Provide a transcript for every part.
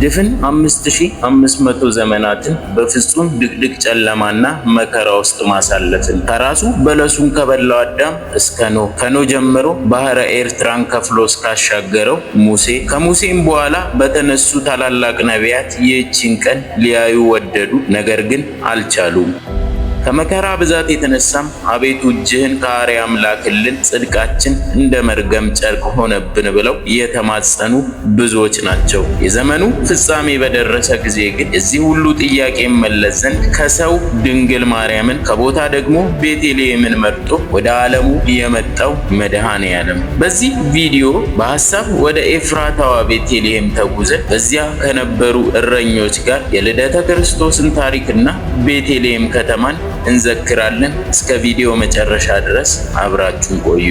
ድፍን 5500 ዘመናትን በፍጹም ድቅድቅ ጨለማና መከራ ውስጥ ማሳለፍን ከራሱ በለሱን ከበላው አዳም እስከ ኖህ ከኖህ ጀምሮ ባህረ ኤርትራን ከፍሎ እስካሻገረው ሙሴ ከሙሴም በኋላ በተነሱ ታላላቅ ነቢያት ይህችን ቀን ሊያዩ ወደዱ፣ ነገር ግን አልቻሉም። ከመከራ ብዛት የተነሳም አቤቱ እጅህን ከአርያም ላክልን፣ ጽድቃችን እንደ መርገም ጨርቅ ሆነብን ብለው የተማጸኑ ብዙዎች ናቸው። የዘመኑ ፍጻሜ በደረሰ ጊዜ ግን የዚህ ሁሉ ጥያቄ መለስ ዘንድ ከሰው ድንግል ማርያምን ከቦታ ደግሞ ቤተልሔምን መርጦ ወደ ዓለሙ የመጣው መድኃኔዓለም። በዚህ ቪዲዮ በሐሳብ ወደ ኤፍራታዋ ቤተልሔም ተጉዘን በዚያ ከነበሩ እረኞች ጋር የልደተ ክርስቶስን ታሪክና ቤተልሔም ከተማን እንዘክራለን። እስከ ቪዲዮ መጨረሻ ድረስ አብራችሁን ቆዩ።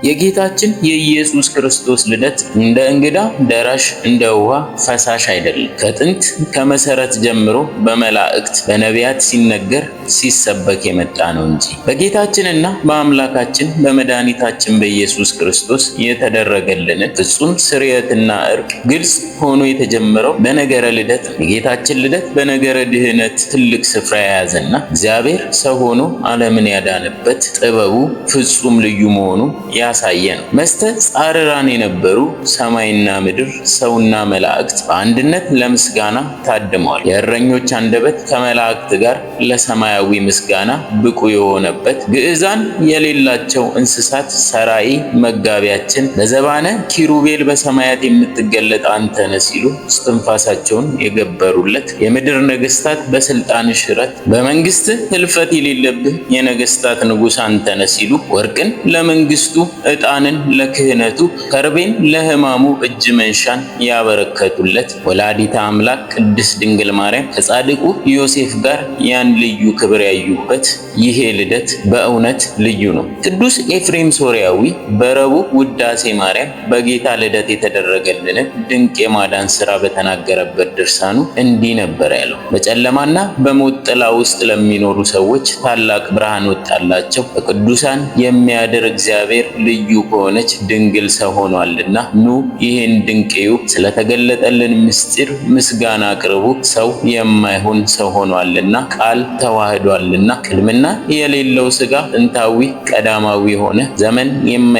የጌታችን የኢየሱስ ክርስቶስ ልደት እንደ እንግዳ ደራሽ እንደ ውሃ ፈሳሽ አይደለም። ከጥንት ከመሰረት ጀምሮ በመላእክት በነቢያት ሲነገር ሲሰበክ የመጣ ነው እንጂ በጌታችንና በአምላካችን በመድኃኒታችን በኢየሱስ ክርስቶስ የተደረገልንን ፍጹም ስርየትና እርቅ ግልጽ ሆኖ የተጀመረው በነገረ ልደት ነው። የጌታችን ልደት በነገረ ድህነት ትልቅ ስፍራ የያዘና እግዚአብሔር ሰው ሆኖ ዓለምን ያዳነበት ጥበቡ ፍጹም ልዩ መሆኑ ያሳየ ነው። መስተጻርራን የነበሩ ሰማይና ምድር ሰውና መላእክት በአንድነት ለምስጋና ታድመዋል። የእረኞች አንደበት ከመላእክት ጋር ለሰማያዊ ምስጋና ብቁ የሆነበት፣ ግዕዛን የሌላቸው እንስሳት ሰራይ መጋቢያችን በዘባነ ኪሩቤል በሰማያት የምትገለጥ አንተ ነህ ሲሉ እስትንፋሳቸውን የገበሩለት፣ የምድር ነገስታት በስልጣን ሽረት በመንግስት ህልፈት የሌለብህ የነገስታት ንጉስ አንተ ነህ ሲሉ ወርቅን ለመንግስቱ ዕጣንን ለክህነቱ ከርቤን ለሕማሙ እጅ መንሻን ያበረከቱለት ወላዲተ አምላክ ቅድስት ድንግል ማርያም ከጻድቁ ዮሴፍ ጋር ያን ልዩ ክብር ያዩበት ይሄ ልደት በእውነት ልዩ ነው። ቅዱስ ኤፍሬም ሶርያዊ በረቡዕ ውዳሴ ማርያም በጌታ ልደት የተደረገልንን ድንቅ የማዳን ሥራ በተናገረበት ድርሳኑ እንዲህ ነበር ያለው። በጨለማና በሞት ጥላ ውስጥ ለሚኖሩ ሰዎች ታላቅ ብርሃን ወጣላቸው። በቅዱሳን የሚያድር እግዚአብሔር ልዩ ከሆነች ድንግል ሰው ሆኗልና ኑ ይህን ድንቅ እዩ። ስለተገለጠልን ምስጢር ምስጋና አቅርቡ። ሰው የማይሆን ሰው ሆኗልና ቃል ተዋህዷልና ቅድምና የሌለው ሥጋ ጥንታዊ ቀዳማዊ ሆነ። ዘመን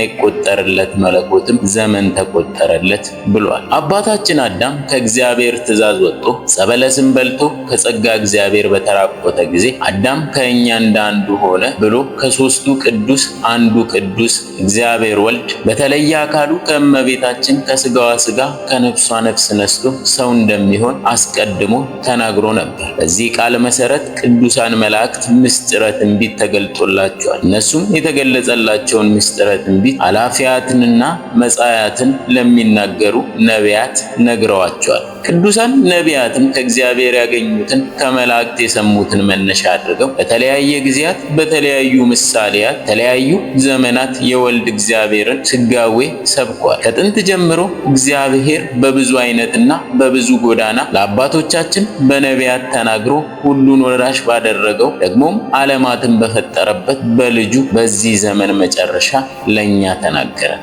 የማይቆጠርለት መለኮትም ዘመን ተቆጠረለት ብሏል። አባታችን አዳም ከእግዚአብሔር ትእዛዝ ወጥቶ ጸበለስን በልቶ ከጸጋ እግዚአብሔር በተራቆተ ጊዜ አዳም ከእኛ እንደ አንዱ ሆነ ብሎ ከሦስቱ ቅዱስ አንዱ ቅዱስ እግዚአብሔር ወልድ በተለየ አካሉ ከእመቤታችን ከስጋዋ ስጋ ከነፍሷ ነፍስ ነስቶ ሰው እንደሚሆን አስቀድሞ ተናግሮ ነበር። በዚህ ቃል መሰረት ቅዱሳን መላእክት ምስጢረ ትንቢት ተገልጦላቸዋል። እነሱም የተገለጸላቸውን ምስጢረ ትንቢት አላፊያትንና መጻያትን ለሚናገሩ ነቢያት ነግረዋቸዋል። ቅዱሳን ነቢያትም ከእግዚአብሔር ያገኙትን ከመላእክት የሰሙትን መነሻ አድርገው በተለያየ ጊዜያት በተለያዩ ምሳሌያት ተለያዩ ዘመናት የወልድ እግዚአብሔርን ስጋዌ ሰብኳል። ከጥንት ጀምሮ እግዚአብሔር በብዙ አይነትና በብዙ ጎዳና ለአባቶቻችን በነቢያት ተናግሮ ሁሉን ወራሽ ባደረገው ደግሞም ዓለማትን በፈጠረበት በልጁ በዚህ ዘመን መጨረሻ ለኛ ተናገረ።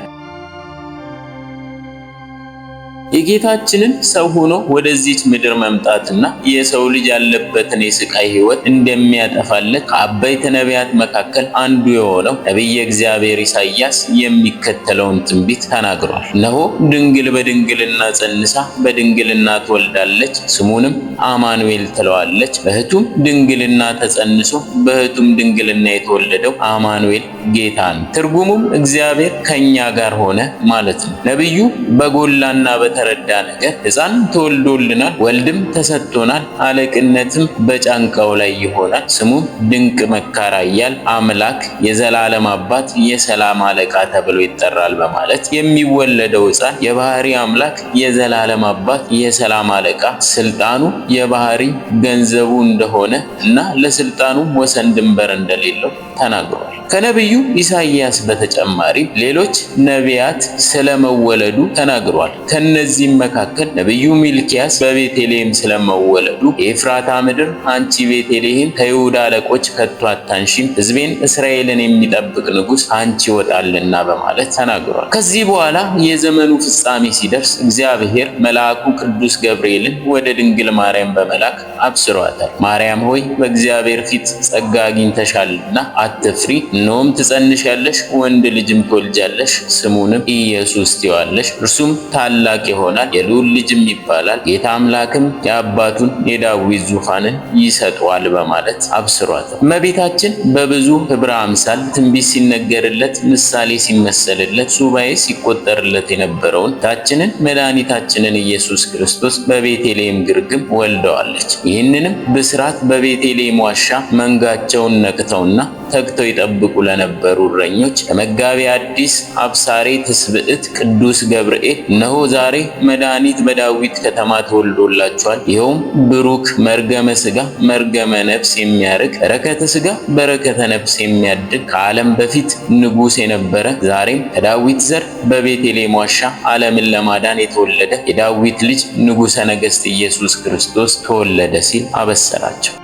የጌታችንን ሰው ሆኖ ወደዚች ምድር መምጣትና የሰው ልጅ ያለበትን የስቃይ ሕይወት እንደሚያጠፋለት ከአበይት ነቢያት መካከል አንዱ የሆነው ነቢየ እግዚአብሔር ኢሳይያስ የሚከተለውን ትንቢት ተናግሯል። እነሆ ድንግል በድንግልና ጸንሳ በድንግልና ትወልዳለች፣ ስሙንም አማኑኤል ትለዋለች። በሕቱም ድንግልና ተጸንሶ በሕቱም ድንግልና የተወለደው አማኑኤል ጌታ ነው። ትርጉሙም እግዚአብሔር ከኛ ጋር ሆነ ማለት ነው። ነቢዩ በጎላና በተረዳ ነገር ሕፃን ተወልዶልናል፣ ወልድም ተሰጥቶናል፣ አለቅነትም በጫንቃው ላይ ይሆናል፣ ስሙም ድንቅ መካር ኃያል አምላክ፣ የዘላለም አባት፣ የሰላም አለቃ ተብሎ ይጠራል በማለት የሚወለደው ሕፃን የባህሪ አምላክ፣ የዘላለም አባት፣ የሰላም አለቃ፣ ስልጣኑ የባህሪ ገንዘቡ እንደሆነ እና ለስልጣኑ ወሰን ድንበር እንደሌለው ተናግሯል። ከነቢዩ ኢሳይያስ በተጨማሪ ሌሎች ነቢያት ስለመወለዱ ተናግሯል። ከነዚህ ከነዚህም መካከል ነቢዩ ሚልኪያስ በቤተልሔም ስለመወለዱ የኤፍራታ ምድር አንቺ ቤተልሔም ከይሁዳ አለቆች ከቶ አታንሺም፣ ሕዝቤን እስራኤልን የሚጠብቅ ንጉሥ አንቺ ይወጣልና በማለት ተናግሯል። ከዚህ በኋላ የዘመኑ ፍጻሜ ሲደርስ እግዚአብሔር መልአኩ ቅዱስ ገብርኤልን ወደ ድንግል ማርያም በመላክ አብስሯታል። ማርያም ሆይ በእግዚአብሔር ፊት ጸጋ አግኝተሻልና አትፍሪ፣ እነሆም ትጸንሻለሽ፣ ወንድ ልጅም ትወልጃለሽ፣ ስሙንም ኢየሱስ ትዪዋለሽ። እርሱም ታላቅ ይሆናል፣ የልዑል ልጅም ይባላል። ጌታ አምላክም የአባቱን የዳዊት ዙፋንን ይሰጠዋል በማለት አብስሯታል። እመቤታችን በብዙ ክብረ አምሳል ትንቢት ሲነገርለት፣ ምሳሌ ሲመሰልለት፣ ሱባኤ ሲቆጠርለት የነበረውን ጌታችንን መድኃኒታችንን ኢየሱስ ክርስቶስ በቤተልሔም ግርግም ወልደዋለች። ይህንንም ብስራት በቤተልሔም ዋሻ መንጋቸውን ነቅተውና ተግተው ይጠብቁ ለነበሩ እረኞች ለመጋቢ አዲስ አብሳሬ ትስብዕት ቅዱስ ገብርኤል እነሆ ዛሬ መድኃኒት በዳዊት ከተማ ተወልዶላችኋል፣ ይኸውም ብሩክ መርገመ ሥጋ መርገመ ነፍስ የሚያርቅ በረከተ ሥጋ በረከተ ነፍስ የሚያድግ ከዓለም በፊት ንጉሥ የነበረ ዛሬም ከዳዊት ዘር በቤተልሔም ዋሻ ዓለምን ለማዳን የተወለደ የዳዊት ልጅ ንጉሠ ነገሥት ኢየሱስ ክርስቶስ ተወለደ ሲል አበሰራቸው።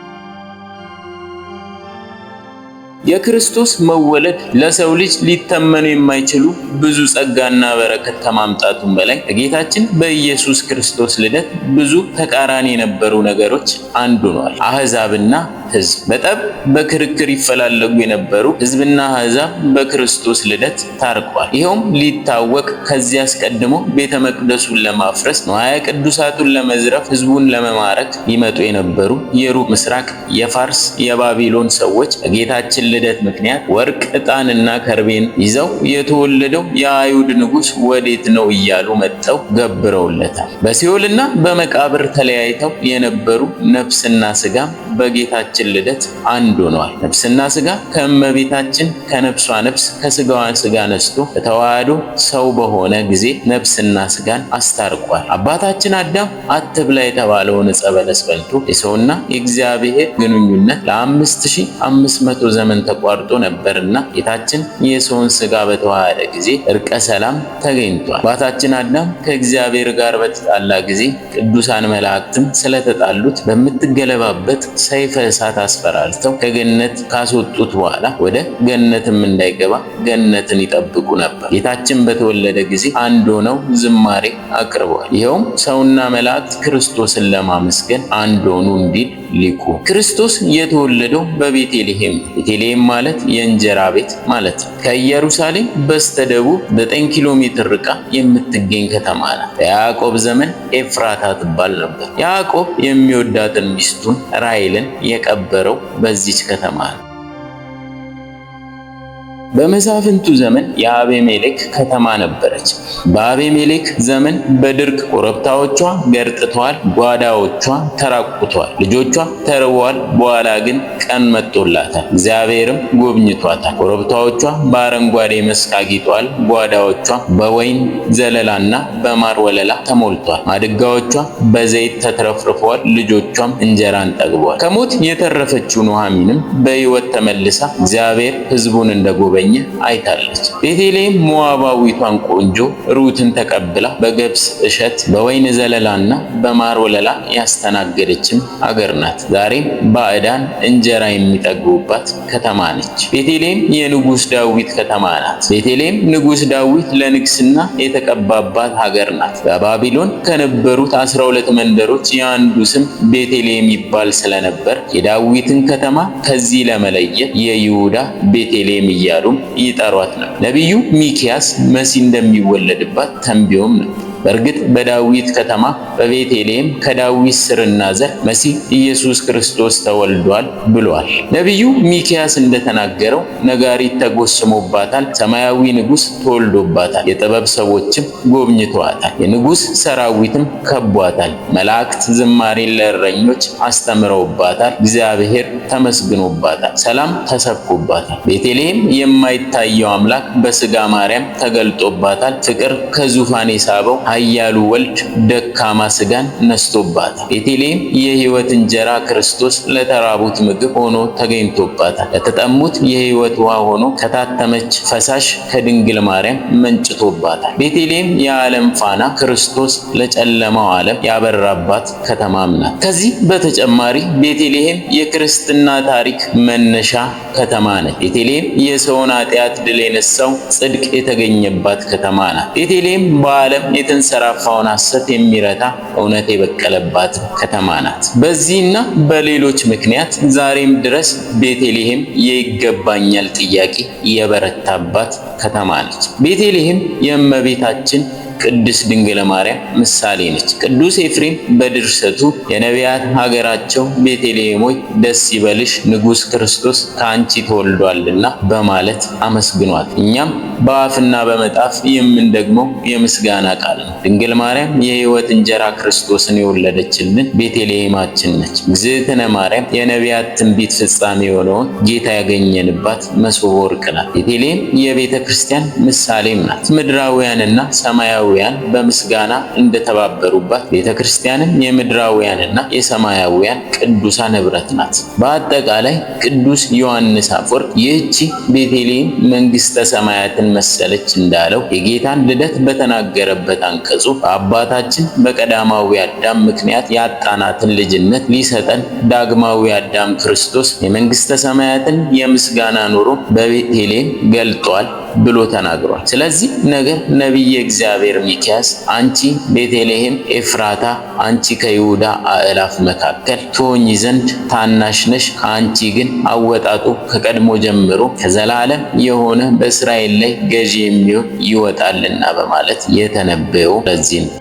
የክርስቶስ መወለድ ለሰው ልጅ ሊተመኑ የማይችሉ ብዙ ጸጋና በረከት ከማምጣቱም በላይ በጌታችን በኢየሱስ ክርስቶስ ልደት ብዙ ተቃራኒ የነበሩ ነገሮች አንዱ ሆኗል። አሕዛብና ሕዝብ በጠብ በክርክር ይፈላለጉ የነበሩ ሕዝብና አሕዛብ በክርስቶስ ልደት ታርቋል። ይኸውም ሊታወቅ ከዚህ አስቀድሞ ቤተ መቅደሱን ለማፍረስ ንዋየ ቅዱሳቱን ለመዝረፍ ሕዝቡን ለመማረክ ይመጡ የነበሩ የሩቅ ምስራቅ የፋርስ የባቢሎን ሰዎች በጌታችን ልደት ምክንያት ወርቅ ዕጣንና ከርቤን ይዘው የተወለደው የአይሁድ ንጉሥ ወዴት ነው እያሉ መጥተው ገብረውለታል። በሲኦልና በመቃብር ተለያይተው የነበሩ ነፍስና ሥጋ በጌታችን ልደት አንድ ሆነዋል። ነፍስና ሥጋ ከእመቤታችን ከነፍሷ ነፍስ ከሥጋዋ ሥጋ ነስቶ በተዋህዶ ሰው በሆነ ጊዜ ነፍስና ሥጋን አስታርቋል። አባታችን አዳም አትብላ የተባለውን ዕፀ በለስ በልቶ የሰውና የእግዚአብሔር ግንኙነት ለ5500 ዘመን ተቋርጦ ነበርና ጌታችን የሰውን ሥጋ በተዋሃደ ጊዜ እርቀ ሰላም ተገኝቷል። አባታችን አዳም ከእግዚአብሔር ጋር በተጣላ ጊዜ ቅዱሳን መላእክትም ስለተጣሉት በምትገለባበት ሰይፈ እሳት አስፈራርተው ከገነት ካስወጡት በኋላ ወደ ገነትም እንዳይገባ ገነትን ይጠብቁ ነበር። ጌታችን በተወለደ ጊዜ አንድ ሆነው ዝማሬ አቅርበዋል። ይኸውም ሰውና መላእክት ክርስቶስን ለማመስገን አንድ ሆኑ እንዲል ሊቁ። ክርስቶስ የተወለደው በቤተልሔም። ቤተልሔም ማለት የእንጀራ ቤት ማለት ነው። ከኢየሩሳሌም በስተደቡብ 9 ኪሎ ሜትር ርቃ የምትገኝ ከተማ ናት። በያዕቆብ ዘመን ኤፍራታ ትባል ነበር። ያዕቆብ የሚወዳትን ሚስቱን ራሔልን የቀበረው በዚች ከተማ ነው። በመሳፍንቱ ዘመን የአቤሜሌክ ከተማ ነበረች። በአቤሜሌክ ዘመን በድርቅ ኮረብታዎቿ ገርጥተዋል፣ ጓዳዎቿ ተራቁተዋል፣ ልጆቿ ተርበዋል። በኋላ ግን ቀን መጥቶላታል፣ እግዚአብሔርም ጎብኝቷታል። ኮረብታዎቿ በአረንጓዴ መስክ አጊጠዋል፣ ጓዳዎቿ በወይን ዘለላና በማር ወለላ ተሞልተዋል። ማድጋዎቿ በዘይት ተትረፍርፈዋል፣ ልጆቿም እንጀራን ጠግበዋል። ከሞት የተረፈችው ኑኃሚንም በሕይወት ተመልሳ እግዚአብሔር ሕዝቡን እንደጎበኘ አይታለች። ቤተልሔም ሞዓባዊቷን ቆንጆ ሩትን ተቀብላ በገብስ እሸት በወይን ዘለላና በማር ወለላ ያስተናገደችም አገር ናት። ዛሬም ባዕዳን እንጀራ የሚጠግቡባት ከተማ ነች። ቤተልሔም የንጉሥ ዳዊት ከተማ ናት። ቤተልሔም ንጉሥ ዳዊት ለንግስና የተቀባባት ሀገር ናት። በባቢሎን ከነበሩት 12 መንደሮች የአንዱ ስም ቤተልሔም ይባል ስለነበር የዳዊትን ከተማ ከዚህ ለመለየት የይሁዳ ቤተልሔም እያሉ ይጠሯት ነው። ነቢዩ ሚክያስ መሲህ እንደሚወለድባት ተንብዮም ነው። በእርግጥ በዳዊት ከተማ በቤተልሔም ከዳዊት ስርና ዘር መሲህ ኢየሱስ ክርስቶስ ተወልዷል ብሏል። ነቢዩ ሚክያስ እንደተናገረው ነጋሪት ተጎስሞባታል፣ ሰማያዊ ንጉሥ ተወልዶባታል፣ የጥበብ ሰዎችም ጎብኝተዋታል፣ የንጉሥ ሰራዊትም ከቧታል፣ መላእክት ዝማሬን ለእረኞች አስተምረውባታል፣ እግዚአብሔር ተመስግኖባታል። ሰላም ተሰብኮባታል። ቤተልሔም የማይታየው አምላክ በስጋ ማርያም ተገልጦባታል። ፍቅር ከዙፋን የሳበው ኃያሉ ወልድ ደካማ ስጋን ነስቶባታል። ቤተልሔም የሕይወት እንጀራ ክርስቶስ ለተራቡት ምግብ ሆኖ ተገኝቶባታል። ለተጠሙት የሕይወት ውሃ ሆኖ ከታተመች ፈሳሽ ከድንግል ማርያም መንጭቶባታል። ቤተልሔም የዓለም ፋና ክርስቶስ ለጨለማው ዓለም ያበራባት ከተማም ናት። ከዚህ በተጨማሪ ቤተልሔም የክርስትና ታሪክ መነሻ ከተማ ነች። ቤተልሔም የሰውን ኃጢአት ድል የነሳው ጽድቅ የተገኘባት ከተማ ናት። ቤተልሔም በዓለም የተንሰራፋውን ሐሰት የሚረታ እውነት የበቀለባት ከተማ ናት። በዚህና በሌሎች ምክንያት ዛሬም ድረስ ቤተልሔም የይገባኛል ጥያቄ የበረታባት ከተማ ነች። ቤተልሔም የእመቤታችን ቅድስት ድንግል ማርያም ምሳሌ ነች። ቅዱስ ኤፍሬም በድርሰቱ የነቢያት ሀገራቸው ቤተልሔም ሆይ ደስ ይበልሽ ንጉሥ ክርስቶስ ከአንቺ ተወልዷልና በማለት አመስግኗል። እኛም በአፍና በመጣፍ የምንደግመው የምስጋና ቃል ነው። ድንግል ማርያም የሕይወት እንጀራ ክርስቶስን የወለደችልን ቤተልሔማችን ነች። እግዝእትነ ማርያም የነቢያት ትንቢት ፍጻሜ የሆነውን ጌታ ያገኘንባት መሶበ ወርቅ ናት። ቤተልሔም የቤተ ክርስቲያን ምሳሌም ናት። ምድራውያንና ሰማያውያን በምስጋና እንደተባበሩባት ቤተ ክርስቲያንም የምድራውያንና የሰማያውያን ቅዱሳን ኅብረት ናት። በአጠቃላይ ቅዱስ ዮሐንስ አፈወርቅ ይህቺ ቤተልሔም መንግሥተ ሰማያትን መሰለች እንዳለው የጌታን ልደት በተናገረበት አንቀጹ በአባታችን በቀዳማዊ አዳም ምክንያት ያጣናትን ልጅነት ሊሰጠን ዳግማዊ አዳም ክርስቶስ የመንግሥተ ሰማያትን የምስጋና ኑሮ በቤተልሔም ገልጧል ብሎ ተናግሯል። ስለዚህ ነገር ነቢየ እግዚአብሔር ሚክያስ አንቺ ቤተልሔም ኤፍራታ አንቺ ከይሁዳ አእላፍ መካከል ትሆኚ ዘንድ ታናሽ ነሽ፣ አንቺ ግን አወጣጡ ከቀድሞ ጀምሮ ከዘላለም የሆነ በእስራኤል ላይ ገዢ የሚሆን ይወጣልና በማለት የተነበየው ለዚህ ነው።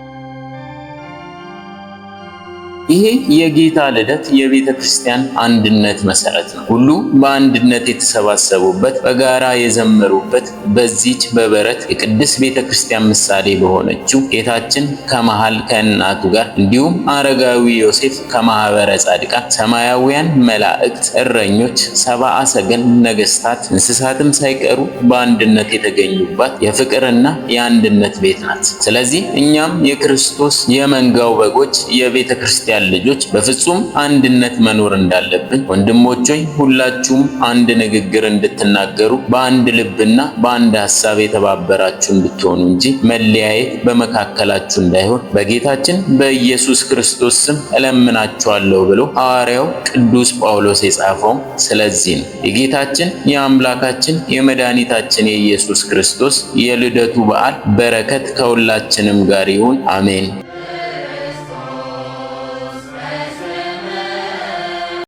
ይሄ የጌታ ልደት የቤተ ክርስቲያን አንድነት መሰረት ነው። ሁሉ በአንድነት የተሰባሰቡበት በጋራ የዘመሩበት በዚች በበረት የቅድስት ቤተ ክርስቲያን ምሳሌ በሆነችው ጌታችን ከመሃል ከእናቱ ጋር እንዲሁም አረጋዊ ዮሴፍ ከማህበረ ጻድቃን፣ ሰማያውያን መላእክት፣ እረኞች፣ ሰብአ ሰገል፣ ነገስታት፣ እንስሳትም ሳይቀሩ በአንድነት የተገኙባት የፍቅርና የአንድነት ቤት ናት። ስለዚህ እኛም የክርስቶስ የመንጋው በጎች የቤተ ክርስቲያን ልጆች በፍጹም አንድነት መኖር እንዳለብን ወንድሞች ሆይ ሁላችሁም አንድ ንግግር እንድትናገሩ በአንድ ልብና በአንድ ሐሳብ የተባበራችሁ እንድትሆኑ እንጂ መለያየት በመካከላችሁ እንዳይሆን በጌታችን በኢየሱስ ክርስቶስ ስም እለምናችኋለሁ ብሎ ሐዋርያው ቅዱስ ጳውሎስ የጻፈው ስለዚህ ነው። የጌታችን የአምላካችን የመድኃኒታችን የኢየሱስ ክርስቶስ የልደቱ በዓል በረከት ከሁላችንም ጋር ይሁን፣ አሜን።